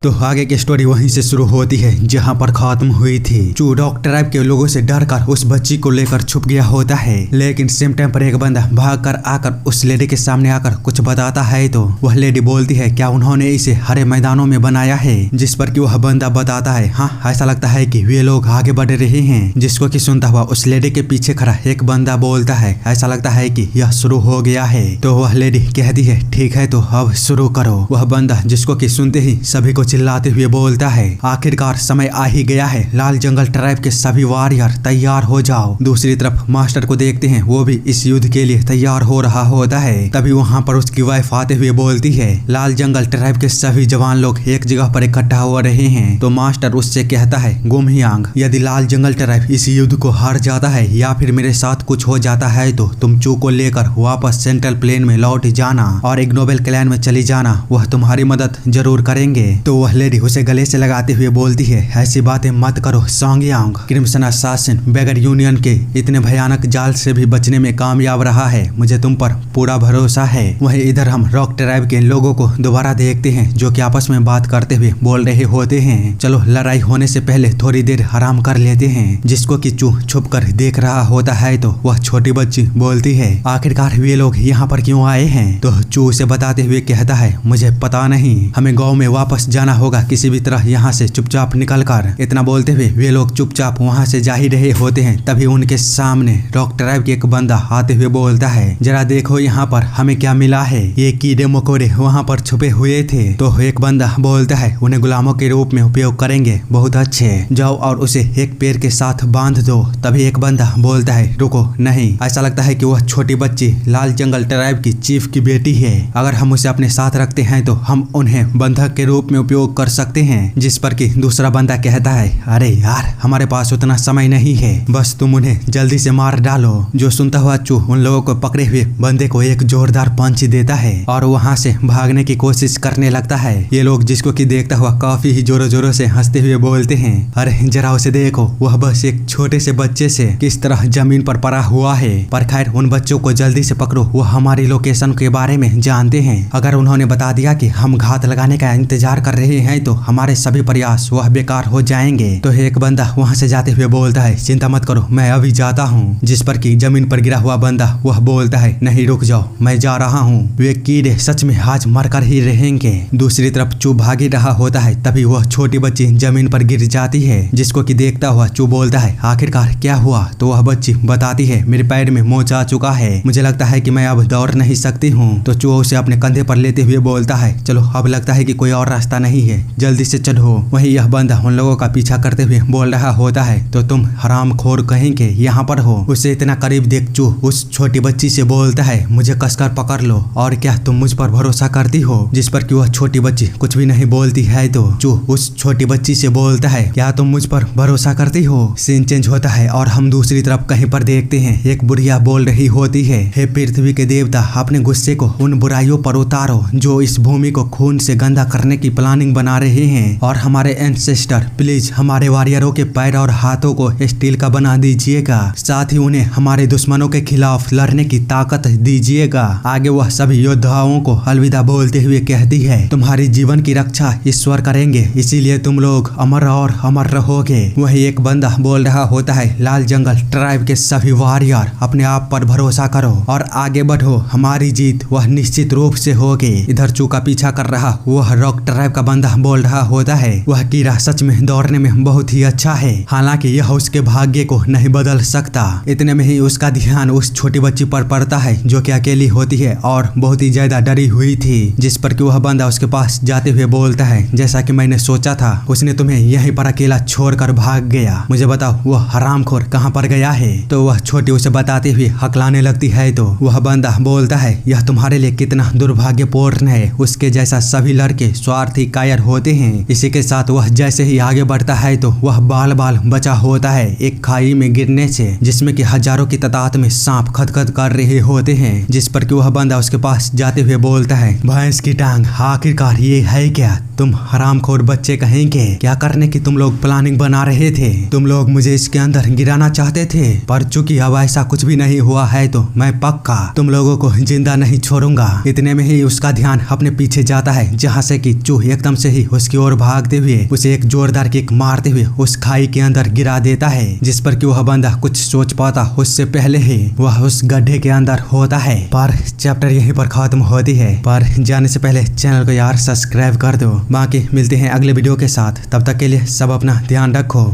तो आगे की स्टोरी वहीं से शुरू होती है जहां पर खत्म हुई थी। चू डॉक्टर ट्राइब के लोगों से डरकर उस बच्ची को लेकर छुप गया होता है, लेकिन सेम टाइम पर एक बंदा भागकर आकर उस लेडी के सामने आकर कुछ बताता है तो वह लेडी बोलती है क्या उन्होंने इसे हरे मैदानों में बनाया है, जिस पर कि वह बंदा बताता है हाँ ऐसा लगता है कि वे लोग आगे बढ़ रहे हैं। जिसको कि सुनता हुआ उस लेडी के पीछे खड़ा एक बंदा बोलता है ऐसा लगता है कि यह शुरू हो गया है। तो वह लेडी कहती है ठीक है तो अब शुरू करो। वह बंदा जिसको कि सुनते ही सभी को चिल्लाते हुए बोलता है आखिरकार समय आ ही गया है, लाल जंगल ट्राइब के सभी वॉरियर तैयार हो जाओ। दूसरी तरफ मास्टर को देखते हैं वो भी इस युद्ध के लिए तैयार हो रहा होता है। तभी वहाँ पर उसकी वाइफ आते हुए बोलती है लाल जंगल ट्राइब के सभी जवान लोग एक जगह पर इकट्ठा हो रहे हैं। तो मास्टर उससे कहता है गुमहियांग, यदि लाल जंगल ट्राइब इस युद्ध को हार जाता है या फिर मेरे साथ कुछ हो जाता है तो तुम चू को लेकर वापस सेंट्रल प्लेन में लौट जाना और इग्नोबेल क्लैन में चली जाना, वह तुम्हारी मदद जरूर करेंगे। तो वह लेडी उसे गले से लगाते हुए बोलती है ऐसी बातें मत करो सॉन्गयांग, क्रिम्सन असासिन बेगर यूनियन के इतने भयानक जाल से भी बचने में कामयाब रहा है, मुझे तुम पर पूरा भरोसा है। वहीं इधर हम रॉक ट्राइब के लोगों को दोबारा देखते हैं जो कि आपस में बात करते हुए बोल रहे होते हैं चलो लड़ाई होने से पहले थोड़ी देर आराम कर लेते हैं। जिसको कि चू छुप कर देख रहा होता है तो वह छोटी बच्ची बोलती है आखिरकार वे लोग यहाँ पर क्यों आए हैं। तो चू उसे बताते हुए कहता है मुझे पता नहीं, हमें गाँव में वापस जाना होगा किसी भी तरह यहाँ से चुपचाप निकलकर। इतना बोलते हुए वे लोग चुपचाप वहाँ से जा ही रहे होते हैं। तभी उनके सामने रॉक ट्राइब के एक बंदा आते हुए बोलता है जरा देखो यहाँ पर हमें क्या मिला है, ये कीड़े मकोड़े वहाँ पर छुपे हुए थे। तो एक बंदा बोलता है उन्हें गुलामों के रूप में उपयोग करेंगे, बहुत अच्छे, जाओ और उसे एक पेड़ के साथ बांध दो। तभी एक बंदा बोलता है रुको नहीं, ऐसा लगता है कि वह छोटी बच्ची लाल जंगल ट्राइब की चीफ की बेटी है, अगर हम उसे अपने साथ रखते हैं तो हम उन्हें बंधक के रूप में उपयोग कर सकते हैं। जिस पर कि दूसरा बंदा कहता है अरे यार हमारे पास उतना समय नहीं है, बस तुम उन्हें जल्दी से मार डालो। जो सुनता हुआ चू उन लोगों को पकड़े हुए बंदे को एक जोरदार पंच देता है और वहां से भागने की कोशिश करने लगता है। ये लोग जिसको कि देखता हुआ काफी ही जोरों जोरों से हंसते हुए बोलते हैं अरे जरा उसे देखो, वह बस एक छोटे से बच्चे से किस तरह जमीन पर पड़ा हुआ है। पर खैर उन बच्चों को जल्दी से पकड़ो, वह हमारी लोकेशन के बारे में जानते हैं, अगर उन्होंने बता दिया कि हम घात लगाने का इंतजार कर रहे हैं तो हमारे सभी प्रयास वह बेकार हो जाएंगे। तो एक बंदा वहां से जाते हुए बोलता है चिंता मत करो मैं अभी जाता हूँ। जिस पर कि जमीन पर गिरा हुआ बंदा वह बोलता है नहीं रुक जाओ मैं जा रहा हूँ, वे कीड़े सच में आज मरकर ही रहेंगे। दूसरी तरफ चू भाग ही रहा होता है। तभी वह छोटी बच्ची जमीन पर गिर जाती है। जिसको कि देखता हुआ चू बोलता है आखिरकार क्या हुआ। तो वह बच्ची बताती है मेरे पैर में मोच आ चुका है, मुझे लगता है कि मैं अब दौड़ नहीं सकती हूँ। तो चू उसे अपने कंधे पर लेते हुए बोलता है चलो अब लगता है कि कोई और रास्ता नहीं है, जल्दी से चढ़ो। वहीं यह बंदा उन लोगों का पीछा करते हुए बोल रहा होता है तो तुम हरामखोर कहीं के यहाँ पर हो। उसे इतना करीब देख चू उस छोटी बच्ची से बोलता है मुझे कसकर पकड़ लो और क्या तुम मुझ पर भरोसा करती हो। जिस पर कि वह छोटी बच्ची कुछ भी नहीं बोलती है। तो चू उस छोटी बच्ची से बोलता है क्या तुम मुझ पर भरोसा करती हो। सीन चेंज होता है और हम दूसरी तरफ कहीं पर देखते हैं एक बुढ़िया बोल रही होती है हे पृथ्वी के देवता अपने गुस्से को उन बुराइयों पर उतारो जो इस भूमि को खून से गंदा करने की प्लानिंग बना रहे हैं, और हमारे एंसेस्टर प्लीज हमारे वॉरियरों के पैर और हाथों को स्टील का बना दीजिएगा, साथ ही उन्हें हमारे दुश्मनों के खिलाफ लड़ने की ताकत दीजिएगा। आगे वह सभी योद्धाओं को अलविदा बोलते हुए कहती है तुम्हारी जीवन की रक्षा ईश्वर करेंगे, इसीलिए तुम लोग अमर और अमर रहोगे। वही एक बंदा बोल रहा होता है लाल जंगल ट्राइब के सभी वॉरियर अपने आप पर भरोसा करो और आगे बढ़ो, हमारी जीत वह निश्चित रूप से होगी। इधर चू का पीछा कर रहा वह रॉक ट्राइब का बंदा बोल रहा होता है वह कीड़ा सच में दौड़ने में बहुत ही अच्छा है, हालांकि यह उसके भाग्य को नहीं बदल सकता। इतने में ही उसका ध्यान उस छोटी बच्ची पर पड़ता है जो कि अकेली होती है और बहुत ही ज्यादा डरी हुई थी। जिस पर कि वह बंदा उसके पास जाते हुए बोलता है जैसा कि मैंने सोचा था, उसने तुम्हें यहीं पर अकेला छोड़कर भाग गया, मुझे बताओ वह हरामखोर कहाँ पर गया है। तो वह छोटी उसे बताते हुए हकलाने लगती है। तो वह बंदा बोलता है यह तुम्हारे लिए कितना दुर्भाग्यपूर्ण है, उसके जैसा सभी लड़के स्वार्थी कायर होते हैं। इसी के साथ वह जैसे ही आगे बढ़ता है तो वह बाल बाल बचा होता है एक खाई में गिरने से, जिसमें कि हजारों की तादाद में सांप खदखद कर रहे होते हैं। जिस पर कि वह बंदा उसके पास जाते हुए बोलता है भैंस की टांग आखिरकार ये है क्या, तुम हरामखोर बच्चे कहेंगे, क्या करने की तुम लोग प्लानिंग बना रहे थे, तुम लोग मुझे इसके अंदर गिराना चाहते थे, पर चूंकि अब ऐसा कुछ भी नहीं हुआ है तो मैं पक्का तुम लोगों को जिंदा नहीं छोड़ूंगा। इतने में ही उसका ध्यान अपने पीछे जाता है जहाँ से कि चूह एकदम एकदम से ही उसकी ओर भागते हुए उसे एक जोरदार किक मारते हुए उस खाई के अंदर गिरा देता है, जिस पर कि वह बंदा कुछ सोच पाता उससे पहले ही वह उस गड्ढे के अंदर होता है। पर चैप्टर यहीं पर खत्म होती है। पर जाने से पहले चैनल को यार सब्सक्राइब कर दो। बाकी मिलते हैं अगले वीडियो के साथ, तब तक के लिए सब अपना ध्यान रखो।